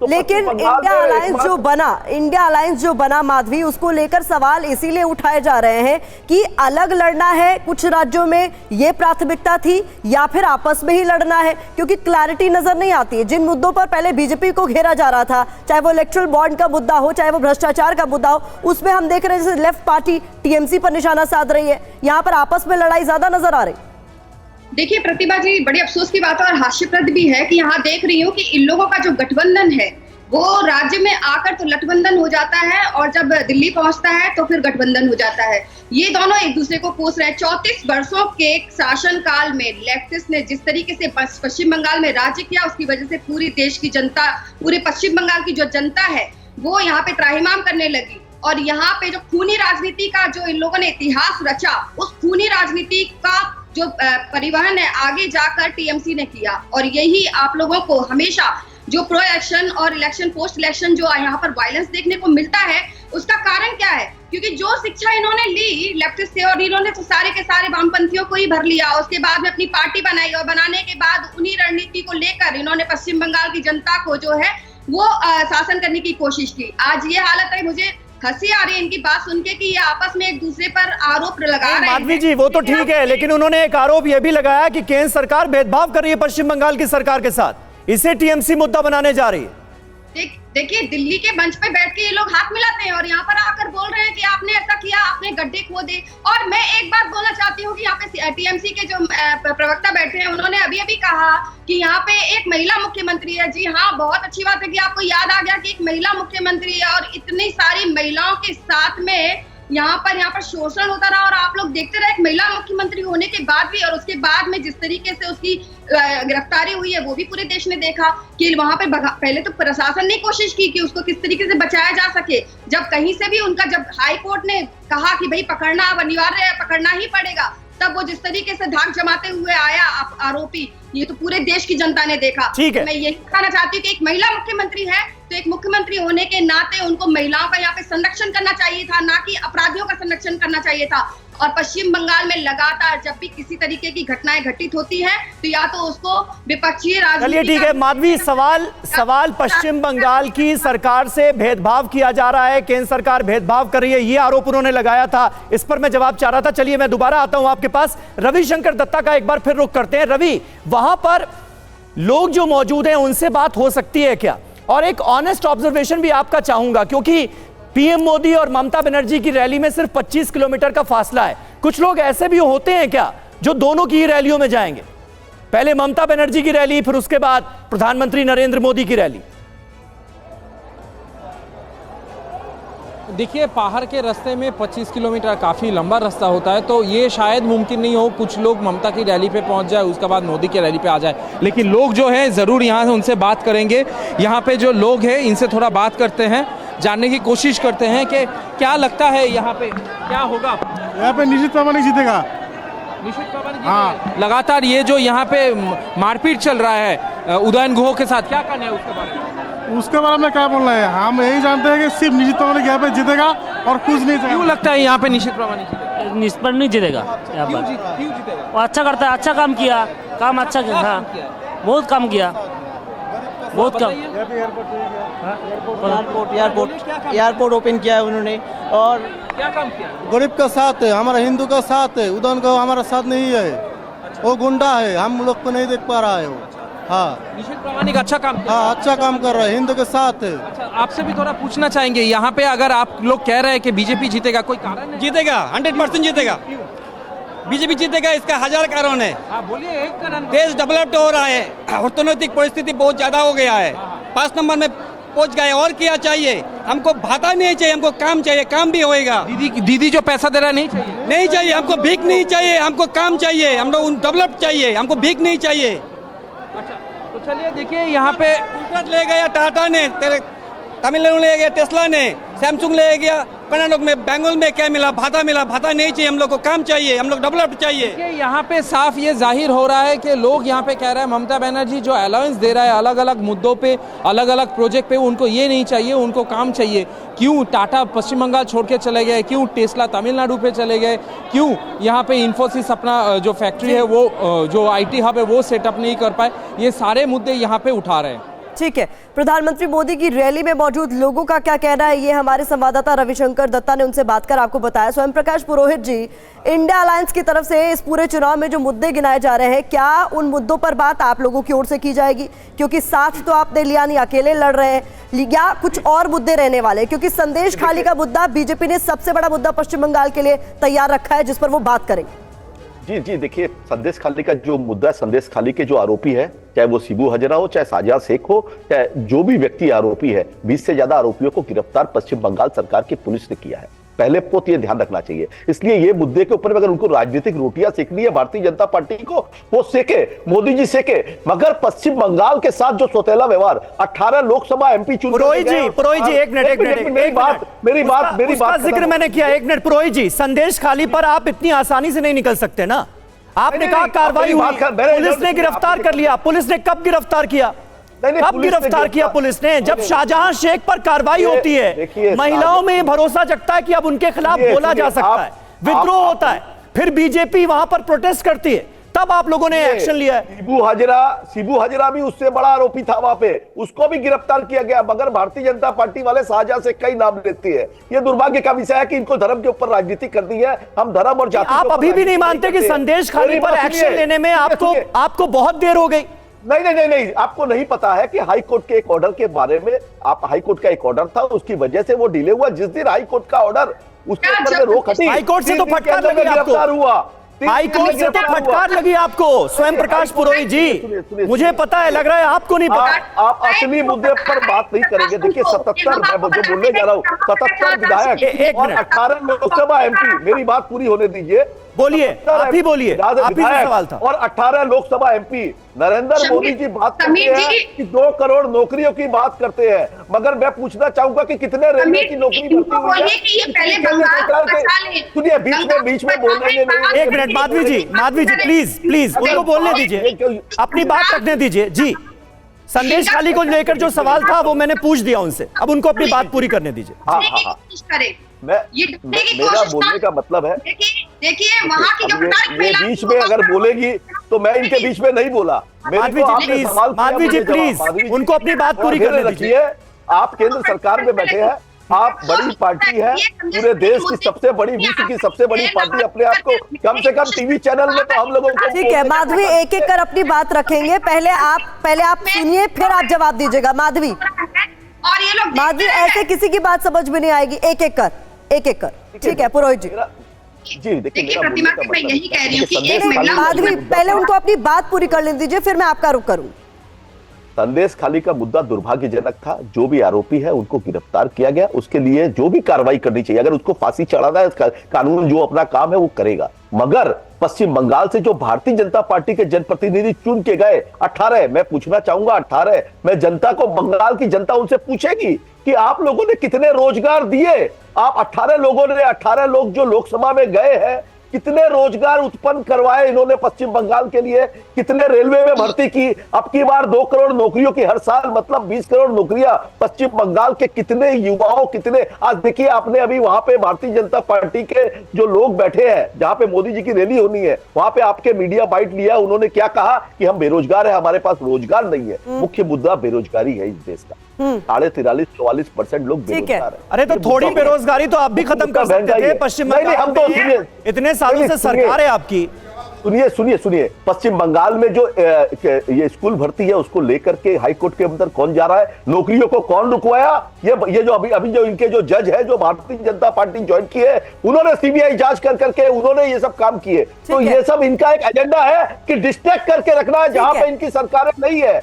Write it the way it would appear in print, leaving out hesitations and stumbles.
लेकिन India alliance जो बना माधवी, उसको लेकर सवाल इसीलिए उठाए जा रहे हैं कि अलग लड़ना है कुछ राज्यों में, ये प्राथमिकता थी, या फिर आपस में ही लड़ना है, क्योंकि क्लैरिटी नजर नहीं आती है। जिन मुद्दों पर पहले बीजेपी को घेरा जा रहा था, चाहे वो इलेक्ट्रल बॉन्ड का मुद्दा हो, चाहे वो भ्रष्टाचार का मुद्दा हो, उसमें हम देख रहे हैं जैसे लेफ्ट पार्टी टीएमसी पर निशाना साध रही है, यहाँ पर आपस में लड़ाई ज्यादा नजर आ रही। देखिए प्रतिभा जी, बड़ी अफसोस की बात है और हास्यप्रद भी है कि यहाँ देख रही हूँ कि इन लोगों का जो गठबंधन है वो राज्य में आकर तो लठबंधन हो जाता है और जब दिल्ली पहुंचता है तो फिर गठबंधन हो जाता है। ये दोनों एक दूसरे को कोस रहे हैं। 34 वर्षों के शासन काल में लेफ्टिस्ट ने जिस तरीके से पश्चिम बंगाल में राज्य किया, उसकी वजह से पूरी देश की जनता, पूरे पश्चिम बंगाल की जो जनता है वो यहाँ पे त्राहिमाम करने लगी। और यहाँ पे जो खूनी राजनीति का जो इन लोगों ने इतिहास रचा, उस खूनी राजनीति का जो परिवहन है आगे जाकर टीएमसी ने किया। और यही आप लोगों को हमेशा जो प्रो इलेक्शन और इलेक्शन पोस्ट इलेक्शन जो यहाँ पर वायलेंस देखने को मिलता है, उसका कारण क्या है? क्योंकि जो शिक्षा इन्होंने ली लेफ्टिस्ट से, और इन्होंने तो सारे के सारे वामपंथियों को ही भर लिया, उसके बाद में अपनी पार्टी बनाई और बनाने के बाद उन्हीं रणनीति को लेकर इन्होंने पश्चिम बंगाल की जनता को जो है वो शासन करने की कोशिश की। आज ये हालत है, मुझे हंसी आ रही है इनकी बात सुन के कि ये आपस में एक दूसरे पर आरोप लगा रहे हैं। माधवी जी, वो तो ठीक है, लेकिन उन्होंने एक आरोप यह भी लगाया कि केंद्र सरकार भेदभाव कर रही है पश्चिम बंगाल की सरकार के साथ, इसे टीएमसी मुद्दा बनाने जा रही है। देखिए, दिल्ली के मंच पे बैठ के ये लोग हाथ मिलाते हैं और यहाँ पर आकर बोल रहे हैं कि आपने ऐसा किया, आपने गड्ढे खोदे। और मैं एक बात बोलना चाहती हूँ कि यहाँ पे टीएमसी के जो प्रवक्ता बैठे हैं, उन्होंने अभी अभी कहा कि यहाँ पे एक महिला मुख्यमंत्री है। जी हाँ, बहुत अच्छी बात है कि आपको याद आ गया कि एक महिला मुख्यमंत्री है और इतनी सारी महिलाओं के साथ में यहाँ पर शोषण होता रहा और आप लोग देखते रहे। एक महिला मुख्यमंत्री होने के बाद भी और उसके बाद में जिस तरीके से उसकी गिरफ्तारी हुई है वो भी पूरे देश ने देखा कि वहां पे पहले तो प्रशासन ने कोशिश की कि उसको किस तरीके से बचाया जा सके। जब कहीं से भी उनका, जब हाई कोर्ट ने कहा कि भाई पकड़ना अब अनिवार्य है, पकड़ना ही पड़ेगा, तब वो जिस तरीके से धाक जमाते हुए आया आरोपी, ये तो पूरे देश की जनता ने देखा। मैं यही कहना चाहती हूँ कि एक महिला मुख्यमंत्री है तो एक मुख्यमंत्री होने के नाते उनको महिलाओं का यहाँ पे संरक्षण करना चाहिए था, ना कि अपराधियों का संरक्षण करना चाहिए था। और पश्चिम बंगाल में लगातार जब भी किसी तरीके की घटनाएं घटित होती हैं तो या तो उसको विपक्षी राजनीति। चलिए ठीक है माधवी, सवाल पश्चिम बंगाल की सरकार से भेदभाव किया जा रहा है, केंद्र सरकार भेदभाव कर रही है, ये आरोप उन्होंने लगाया था, इस पर मैं जवाब चाह रहा था। चलिए मैं दोबारा आता हूं आपके पास, रविशंकर दत्ता का एक बार फिर रुख करते हैं। रवि, वहां पर लोग जो मौजूद हैं उनसे बात हो सकती है क्या? और एक ऑनेस्ट ऑब्जर्वेशन भी आपका चाहूंगा, क्योंकि पीएम मोदी और ममता बनर्जी की रैली में सिर्फ 25 किलोमीटर का फासला है। कुछ लोग ऐसे भी होते हैं क्या जो दोनों की रैलियों में जाएंगे? पहले ममता बनर्जी की रैली, फिर उसके बाद प्रधानमंत्री नरेंद्र मोदी की रैली। देखिए, पहाड़ के रास्ते में 25 किलोमीटर काफ़ी लंबा रास्ता होता है, तो ये शायद मुमकिन नहीं हो कुछ लोग ममता की रैली पे पहुंच जाए उसके बाद मोदी की रैली पे आ जाए। लेकिन लोग जो है ज़रूर यहाँ से उनसे बात करेंगे। यहाँ पे जो लोग हैं इनसे थोड़ा बात करते हैं, जानने की कोशिश करते हैं कि क्या लगता है यहाँ पे क्या होगा। यहाँ पे निश्चित प्रामाणिक जीतेगा। निश्चित प्रामाणिक जीतेगा। लगातार ये जो यहाँ पे मारपीट चल रहा है उदयन गुह के साथ, क्या कहना है उसके बारे में? उसके बारे में क्या बोलना है? हम यही जानते हैं कि सिर्फ निश्चित प्रामाणिक यहाँ पे जीतेगा और कुछ नहीं। क्यों लगता है यहाँ पे निश्चित प्रामाणिक जीतेगा? निश्चित नहीं जीतेगा यहाँ पर। क्यों जीतेगा? वो अच्छा करता है, अच्छा काम किया, काम अच्छा किया, हाँ बहुत काम किया, बहुत कम। एयरपोर्ट ओपन किया है उन्होंने और क्या काम किया? गरीब का साथ है, हमारा हिंदू का साथ है, उदयन का हमारा साथ नहीं है। वो गुंडा है, हम लोग को नहीं देख पा रहा है वो। हाँ, निश्चित प्रामाणिक अच्छा काम किया। हाँ अच्छा काम कर रहा है, हिंदू के साथ है। अच्छा, आपसे भी थोड़ा पूछना चाहेंगे, यहाँ पे अगर आप लोग कह रहे हैं कि बीजेपी जीतेगा, कोई कारण है? जीतेगा, 100% जीतेगा। बीजेपी जीतेगा, इसका हजार कारण है। बोलिए एक कारण। देश डेवलप्ड हो रहा है, अर्थनैतिक परिस्थिति बहुत ज्यादा हो गया है, 5 नंबर में पहुंच गए। और क्या चाहिए हमको? भाता नहीं चाहिए, हमको काम चाहिए, काम भी होएगा। दीदी जो पैसा दे रहा है नहीं चाहिए, हमको भीख नहीं चाहिए, हमको काम चाहिए, हम लोग डेवलप चाहिए, हमको भीख नहीं चाहिए। अच्छा, तो चलिए देखिए यहाँ पे ले गया टाटा ने, तमिलनाडु ले गया टेस्ला ने, सैमसंग ले गया कर्नाटक में, बेंगल में क्या मिला? भाता मिला। भाता नहीं चाहिए, हम लोग को काम चाहिए, हम लोग डेवलप चाहिए। यहाँ पे साफ ये जाहिर हो रहा है कि लोग यहाँ पे कह रहे हैं ममता बनर्जी जो अलाउंस दे रहा है अलग अलग मुद्दों पे, अलग अलग प्रोजेक्ट पे, उनको ये नहीं चाहिए, उनको काम चाहिए। क्यों टाटा पश्चिम बंगाल छोड़ के चले गए? क्यों टेस्ला तमिलनाडु पे चले गए? क्यों यहाँ पे इन्फोसिस अपना जो फैक्ट्री है वो, जो IT हब है वो सेटअप नहीं कर पाए? ये सारे मुद्दे यहाँ पे उठा रहे हैं। ठीक है, प्रधानमंत्री मोदी की रैली में मौजूद लोगों का क्या कहना है, ये हमारे संवाददाता रविशंकर दत्ता ने उनसे बात कर आपको बताया। स्वयं प्रकाश पुरोहित जी, इंडिया अलायंस की तरफ से इस पूरे चुनाव में जो मुद्दे गिनाए जा रहे हैं, क्या उन मुद्दों पर बात आप लोगों की ओर से की जाएगी? क्योंकि साथ तो आपने लिया नहीं, अकेले लड़ रहे हैं, या कुछ और मुद्दे रहने वाले हैं? क्योंकि संदेश खाली का मुद्दा बीजेपी ने सबसे बड़ा मुद्दा पश्चिम बंगाल के लिए तैयार रखा है, जिस पर वो बात करेंगे। जी जी, देखिए, संदेश खाली का जो मुद्दा है, संदेश खाली के जो आरोपी है, चाहे वो शिबू हजरा हो, चाहे साजिद शेख हो, चाहे जो भी व्यक्ति आरोपी है, 20 से ज्यादा आरोपियों को गिरफ्तार पश्चिम बंगाल सरकार की पुलिस ने किया है। पहले को तो ये ध्यान रखना चाहिए। इसलिए ये मुद्दे के ऊपर अगर उनको राजनीतिक रोटियां सेकनी है भारतीय जनता पार्टी को, वो सेके, मोदी जी सेके, मगर पश्चिम बंगाल के साथ जो सौतेला व्यवहार, 18 लोकसभा एमपी चुन, पुरोहित जी, एक मिनट, मेरी बात जिक्र मैंने किया। 1 मिनट पुरोहित जी, संदेश खाली पर आप इतनी आसानी से नहीं निकल सकते ना। आपने कहा कार्रवाई हुई, पुलिस ने गिरफ्तार कर लिया। पुलिस ने कब गिरफ्तार किया? कब गिरफ्तार किया पुलिस ने? जब शाहजहां शेख पर कार्रवाई होती है, महिलाओं में भरोसा जगता है कि अब उनके खिलाफ बोला जा सकता है, विद्रोह होता है, फिर बीजेपी वहां पर प्रोटेस्ट करती है, तब आप लोगों ने एक्शन लिया है। शिबू हजरा भी उससे बड़ा आरोपी था वहां पे, उसको भी गिरफ्तार किया गया, मगर भारतीय जनता पार्टी वाले शाहजहां से कई नाम लेती है। ये दुर्भाग्य का विषय है कि इनको धर्म के ऊपर राजनीति कर दी है। हम धर्म और जाति, आप अभी भी नहीं मानते कि संदेश खाली पर एक्शन लेने में आपको बहुत देर हो गई? नहीं, आपको नहीं पता है कि हाई कोर्ट के एक ऑर्डर के बारे में, आप हाई कोर्ट का एक ऑर्डर था, उसकी वजह से वो डिले हुआ। जिस दिन हाई कोर्ट का ऑर्डर, उसके ऊपर में रोक हटी, हाई कोर्ट से तो फटकार लगी आपको, हाई कोर्ट से तो फटकार लगी आपको। स्वयं प्रकाश पुरोहित जी, मुझे पता है, लग रहा है आपको नहीं पता। आप असली मुद्दे पर बात नहीं करेंगे। देखिए, 77 मैं जो बोलने जा रहा हूँ, 77 विधायक और 18 लोकसभा एमपी, मेरी बात पूरी होने दीजिए। बोलिए, आप ही बोलिए, आप ही से सवाल था। और 18 लोकसभा एमपी, नरेंद्र मोदी जी बात करते हैं कि 2 करोड़ नौकरियों की बात करते हैं, मगर मैं पूछना चाहूंगा कि कितने रेलवे की नौकरी भर्ती हुई है? सुनिए, बीच में बोलने नहीं। 1 मिनट, माधवी जी प्लीज उनको बोलने दीजिए, अपनी बात रखने दीजिए जी। संदेश खाली को लेकर जो सवाल था वो मैंने पूछ दिया उनसे, अब उनको अपनी बात पूरी करने दीजिए। हाँ, मेरा बोलने का मतलब है, देखिए वहाँ की जो ये बीच में अगर बोलेगी तो मैं इनके बीच में नहीं बोला। माधवी जी प्लीज उनको अपनी बात पूरी करने दीजिए। आप केंद्र सरकार में बैठे हैं, आप बड़ी पार्टी है, पूरे देश की सबसे बड़ी, विश्व की सबसे बड़ी पार्टी, अपने आप को कम से कम टीवी चैनल में तो हम लोगों को। ठीक है माधवी, एक एक कर अपनी बात रखेंगे। पहले आप सुनिए, फिर आप जवाब दीजिएगा। माधवी, और ये लोग माधवी, ऐसे किसी की बात समझ में नहीं आएगी, एक एक कर। ठीक है पुरोहित जी। जी देखिए, प्रतिमा से मैं यही कह रही हूँ कि एक महिला, माधवी पहले उनको अपनी बात पूरी कर लेने दीजिए, फिर मैं आपका रुख करूँ। संदेश खाली का मुद्दा दुर्भाग्यजनक था। जो भी आरोपी है उनको गिरफ्तार किया गया, उसके लिए जो भी कार्रवाई करनी चाहिए, अगर उसको फांसी चढ़ाना है, कानून जो अपना काम है वो करेगा। मगर पश्चिम बंगाल से जो भारतीय जनता पार्टी के जनप्रतिनिधि चुन के गए 18, मैं पूछना चाहूंगा 18, मैं जनता को, बंगाल की जनता उनसे पूछेगी कि आप लोगों ने कितने रोजगार दिए? आप 18 लोगों ने, 18 लोग जो लोकसभा में गए हैं, कितने रोजगार उत्पन्न करवाए इन्होंने पश्चिम बंगाल के लिए? कितने रेलवे में भर्ती की? अब की बार 2 करोड़ नौकरियों की हर साल, मतलब 20 करोड़ नौकरियां पश्चिम बंगाल के कितने युवाओं, कितने, आज देखिए आपने अभी वहां पे भारतीय जनता पार्टी के जो लोग बैठे हैं, जहां पे मोदी जी की रैली होनी है, वहां पे आपके मीडिया बाइट लिया, उन्होंने क्या कहा कि हम बेरोजगार है, हमारे पास रोजगार नहीं है। मुख्य मुद्दा बेरोजगारी है इस देश का। 43-44% लोग बेरोजगार है। अरे तो थोड़ी बेरोजगारी तो आप भी खत्म कर सकते थे पश्चिम बंगाल। हम तो इतने सालों से सरकार है आपकी। सुनिए, पश्चिम बंगाल में जो ये स्कूल भर्ती है उसको लेकर के हाई कोर्ट के अंदर कौन जा रहा है? नौकरियों को कौन रुकवाया? ये जो अभी जो इनके जो जज है, जो भारतीय जनता पार्टी ज्वाइन की है, उन्होंने सीबीआई जांच कर करके उन्होंने ये सब काम किए। तो ये सब इनका एक एजेंडा है कि डिस्ट्रैक्ट करके रखना है जहां पे इनकी सरकारें नहीं है।